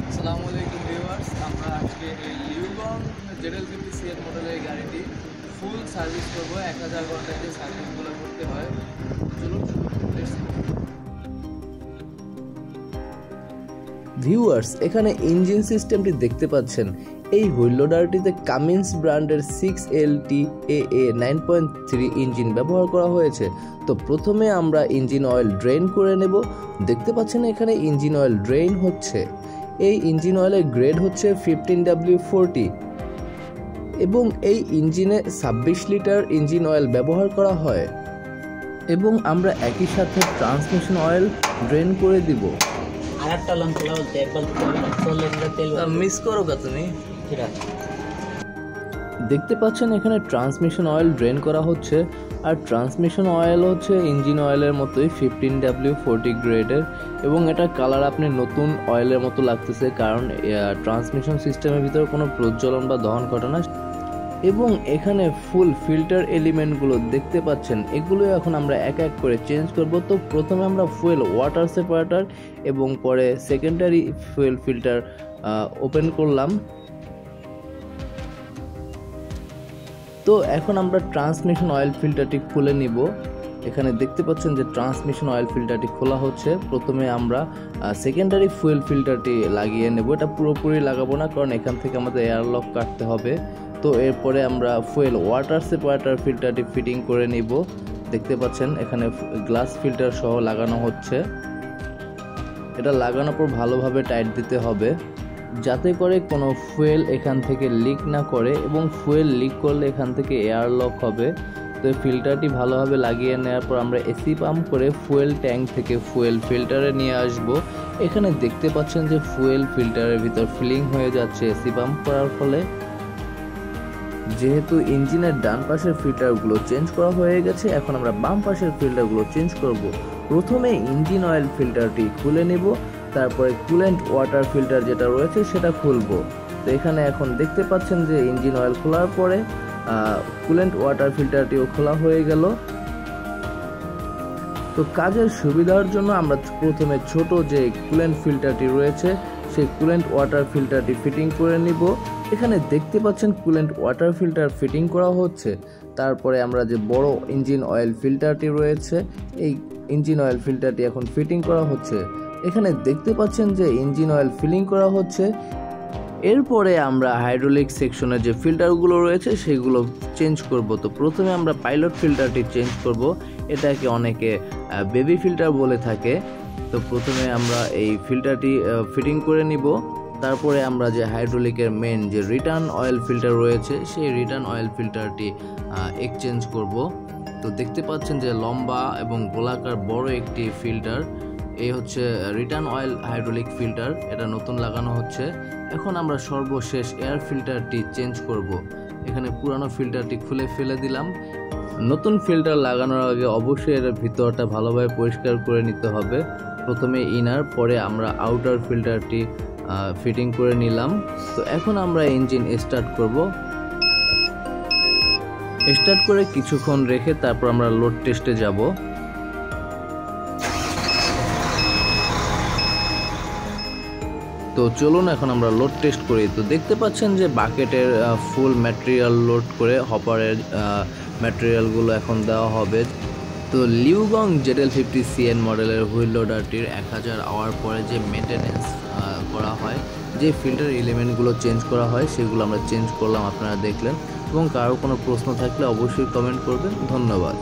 আসসালামু আলাইকুম ভিউয়ার্স, আমরা আজকে এই লিউগং ZL50CN মডেলের এই গাড়িটি ফুল সার্ভিস করবো। 1000 ঘন্টায় যে সার্ভিসগুলো করতে হয়, চলুন let's go। ভিউয়ার্স, এখানে ইঞ্জিন সিস্টেমটি দেখতে পাচ্ছেন। এই হুইল লোডারটিতে কামিন্স ব্র্যান্ডের 6LT-AA 9.3 ইঞ্জিন ব্যবহার করা হয়েছে। তো প্রথমে আমরা ইঞ্জিন অয়েল ড্রেন করে নেব। দেখতে পাচ্ছেন এখানে ইঞ্জিন অয়েল ড্রেন হচ্ছে। এই ইঞ্জিন অয়েলের গ্রেড হচ্ছে 15W40 এবং এই ইঞ্জিনে 26 লিটার ইঞ্জিন অয়েল ব্যবহার করা হয় এবং আমরা একই সাথে ট্রান্সমিশন অয়েল ড্রেন করে দিব। আরেকটা লং খোলা বলতে একবার 40 লিটার তেল মিস করো কা তুমি। ঠিক আছে, দেখতে পাচ্ছেন এখানে ট্রান্সমিশন অয়েল ড্রেন করা হচ্ছে। আর ট্রান্সমিশন অয়েল হচ্ছে ইঞ্জিন অয়েলের মতোই 15W40 গ্রেডের এবং এটা কালার আপনি নতুন অয়েলের মতো লাগতেছে, কারণ ট্রান্সমিশন সিস্টেমের ভিতরে কোনো প্রজ্বলন বা দহন ঘটে না। এবং এখানে ফুল ফিল্টার এলিমেন্টগুলো দেখতে পাচ্ছেন, এগুলো এখন আমরা এক এক করে চেঞ্জ করব। তো প্রথমে আমরা ফুয়েল ওয়াটার সেপারেটর এবং পরে সেকেন্ডারি ফুয়েল ফিল্টার ওপেন করলাম। তো এখন আমরা ট্রান্সমিশন অয়েল ফিল্টারটি খুলে নিব। এখানে দেখতে পাচ্ছেন যে ট্রান্সমিশন অয়েল ফিল্টারটি খোলা হচ্ছে। প্রথমে আমরা সেকেন্ডারি ফুয়েল ফিল্টারটি লাগিয়ে নেব। এটা পুরোপুরি লাগাবো না, কারণ এখান থেকে আমাদের এয়ারলক কাটতে হবে। তো এরপরে আমরা ফুয়েল ওয়াটার সেপারেটর ফিল্টারটি ফিটিং করে নিব। দেখতে পাচ্ছেন এখানে গ্লাস ফিল্টার সহ লাগানো হচ্ছে। এটা লাগানোর পর ভালোভাবে টাইট দিতে হবে, যাতে করে কোনো ফুয়েল এখান থেকে লিক না করে, এবং ফুয়েল লিক করলে এখান থেকে এয়ারলক হবে। তো এই ফিল্টারটি ভালোভাবে লাগিয়ে নেওয়ার পর আমরা এসি পাম্প করে ফুয়েল ট্যাঙ্ক থেকে ফুয়েল ফিল্টারে নিয়ে আসব। এখানে দেখতে পাচ্ছেন যে ফুয়েল ফিল্টারের ভিতর ফিলিং হয়ে যাচ্ছে এসি পাম্প করার ফলে। যেহেতু ইঞ্জিনের ডান পাশের ফিল্টারগুলো চেঞ্জ করা হয়ে গেছে, এখন আমরা বাম পাশের ফিল্টারগুলো চেঞ্জ করব। প্রথমে ইঞ্জিন অয়েল ফিল্টারটি খুলে নেব, তারপরে কুলেন্ট ওয়াটার ফিল্টার যেটা রয়েছে সেটা খুলব। তো এখানে এখন দেখতে পাচ্ছেন যে ইঞ্জিন অয়েল খোলার পরে কুলেন্ট ওয়াটার ফিল্টারটিও খোলা হয়ে গেল। তো কাজের সুবিধার জন্য আমরা প্রথমে ছোট যে কুলেন্ট ফিল্টারটি রয়েছে সেই কুলেন্ট ওয়াটার ফিল্টারটি ফিটিং করে নিব। এখানে দেখতে পাচ্ছেন কুলেন্ট ওয়াটার ফিল্টার ফিটিং করা হচ্ছে। তারপরে আমরা যে বড় ইঞ্জিন অয়েল ফিল্টারটি রয়েছে, এই ইঞ্জিন অয়েল ফিল্টারটি এখন ফিটিং করা হচ্ছে। এখানে দেখতে পাচ্ছেন যে ইঞ্জিন অয়েল ফিলিং করা হচ্ছে। এরপরে আমরা হাইড্রোলিক সেকশনের যে ফিল্টারগুলো রয়েছে সেগুলো চেঞ্জ করব। তো প্রথমে আমরা পাইলট ফিল্টারটি চেঞ্জ করব। এটাকে অনেকে বেবি ফিল্টার বলে থাকে। তো প্রথমে আমরা এই ফিল্টারটি ফিটিং করে নিব। তারপরে আমরা যে হাইড্রোলিকের মেন যে রিটার্ন অয়েল ফিল্টার রয়েছে সেই রিটার্ন অয়েল ফিল্টারটি এক্সচেঞ্জ করব। তো দেখতে পাচ্ছেন যে লম্বা এবং গোলাকার বড় একটি ফিল্টার, এই হচ্ছে রিটার্ন অয়েল হাইড্রোলিক ফিল্টার, এটা নতুন লাগানো হচ্ছে। এখন আমরা সর্বশেষ এয়ার ফিল্টারটি চেঞ্জ করব। এখানে পুরানো ফিল্টারটি খুলে ফেলে দিলাম। নতুন ফিল্টার লাগানোর আগে অবশ্যই এর ভিতরটা ভালোভাবে পরিষ্কার করে নিতে হবে। প্রথমে ইনার, পরে আমরা আউটার ফিল্টারটি ফিটিং করে নিলাম। তো এখন আমরা ইঞ্জিন স্টার্ট করব। স্টার্ট করে কিছুক্ষণ রেখে তারপর আমরা লোড টেস্টে যাব। তো চলুন এখন আমরা লোড টেস্ট করি। তো দেখতে পাচ্ছেন যে বাকেটের ফুল ম্যাটেরিয়াল লোড করে হপারের ম্যাটেরিয়ালগুলো এখন দেওয়া হবে। তো লিউগং ZL50CN মডেলের হুইল লোডারটির 1000 আওয়ার পরে যে মেনটেনেন্স করা হয়, যে ফিল্টার এলিমেন্টগুলো চেঞ্জ করা হয় সেগুলো আমরা চেঞ্জ করলাম, আপনারা দেখলেন। এবং কারো কোনো প্রশ্ন থাকলে অবশ্যই কমেন্ট করবেন। ধন্যবাদ।